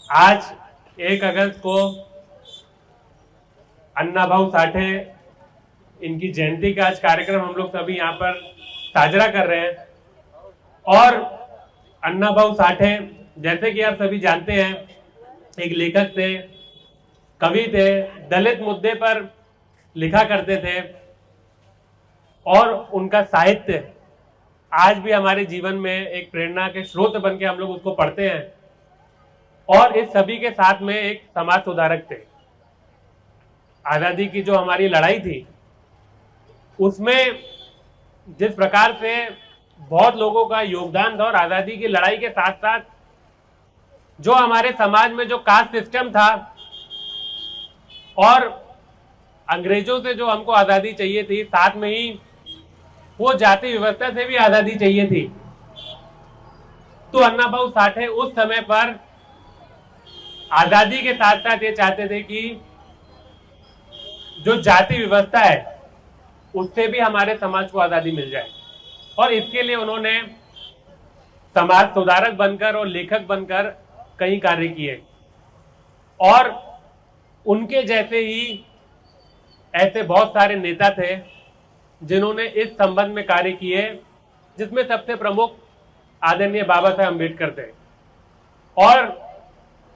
आज 1 अगस्त को अन्ना भाऊ साठे इनकी जयंती का आज कार्यक्रम हम लोग सभी यहाँ पर साझा कर रहे हैं। और अन्ना भाऊ साठे जैसे कि आप सभी जानते हैं एक लेखक थे, कवि थे, दलित मुद्दे पर लिखा करते थे और उनका साहित्य आज भी हमारे जीवन में एक प्रेरणा के स्रोत बन के हम लोग उसको पढ़ते हैं। और इस सभी के साथ में एक समाज सुधारक थे। आजादी की जो हमारी लड़ाई थी उसमें जिस प्रकार से बहुत लोगों का योगदान था और आजादी की लड़ाई के साथ साथ जो हमारे समाज में जो कास्ट सिस्टम था और अंग्रेजों से जो हमको आजादी चाहिए थी, साथ में ही वो जाति व्यवस्था से भी आजादी चाहिए थी। तो अन्ना भाऊ साठे उस समय पर आजादी के साथ साथ ये चाहते थे कि जो जाति व्यवस्था है उससे भी हमारे समाज को आजादी मिल जाए। और इसके लिए उन्होंने समाज सुधारक बनकर और लेखक बनकर कई कार्य किए। और उनके जैसे ही ऐसे बहुत सारे नेता थे जिन्होंने इस संबंध में कार्य किए, जिसमें सबसे प्रमुख आदरणीय बाबा साहेब अम्बेडकर थे। और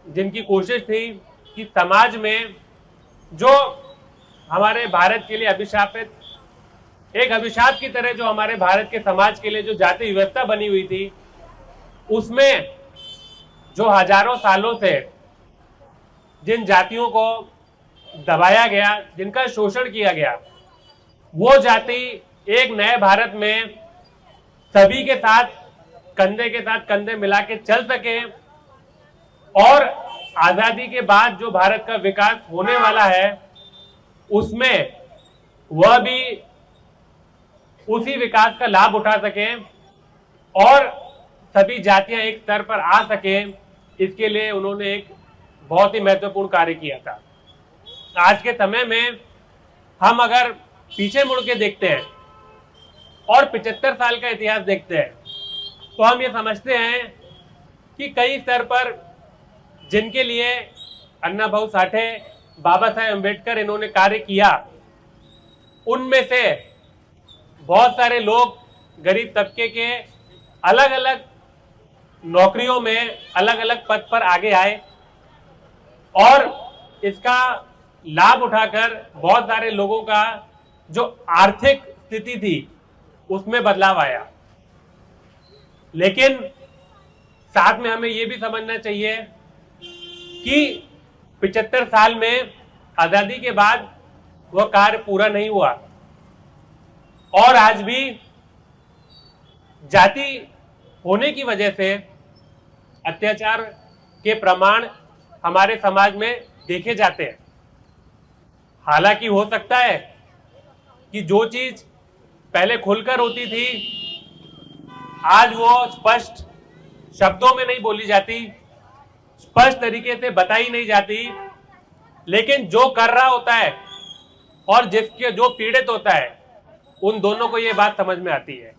जिनकी कोशिश थी कि समाज में जो हमारे भारत के लिए अभिशापित, एक अभिशाप की तरह जो हमारे भारत के समाज के लिए जो जाति व्यवस्था बनी हुई थी, उसमें जो हजारों सालों से जिन जातियों को दबाया गया, जिनका शोषण किया गया, वो जाति एक नए भारत में सभी के साथ कंधे मिला के चल सके और आजादी के बाद जो भारत का विकास होने वाला है उसमें वह भी उसी विकास का लाभ उठा सके और सभी जातियां एक स्तर पर आ सके। इसके लिए उन्होंने एक बहुत ही महत्वपूर्ण कार्य किया था। आज के समय में हम अगर पीछे मुड़ के देखते हैं और 75 साल का इतिहास देखते हैं तो हम ये समझते हैं कि कई स्तर पर जिनके लिए अन्ना भाऊ साठे, बाबा साहेब अम्बेडकर इन्होंने कार्य किया, उनमें से बहुत सारे लोग गरीब तबके के अलग अलग नौकरियों में अलग अलग पद पर आगे आए और इसका लाभ उठाकर बहुत सारे लोगों का जो आर्थिक स्थिति थी उसमें बदलाव आया। लेकिन साथ में हमें यह भी समझना चाहिए कि 75 साल में आजादी के बाद वह कार्य पूरा नहीं हुआ और आज भी जाति होने की वजह से अत्याचार के प्रमाण हमारे समाज में देखे जाते हैं। हालांकि हो सकता है कि जो चीज पहले खुलकर होती थी आज वो स्पष्ट शब्दों में नहीं बोली जाती, स्पष्ट तरीके से बताई नहीं जाती, लेकिन जो कर रहा होता है और जिसके जो पीड़ित होता है उन दोनों को ये बात समझ में आती है।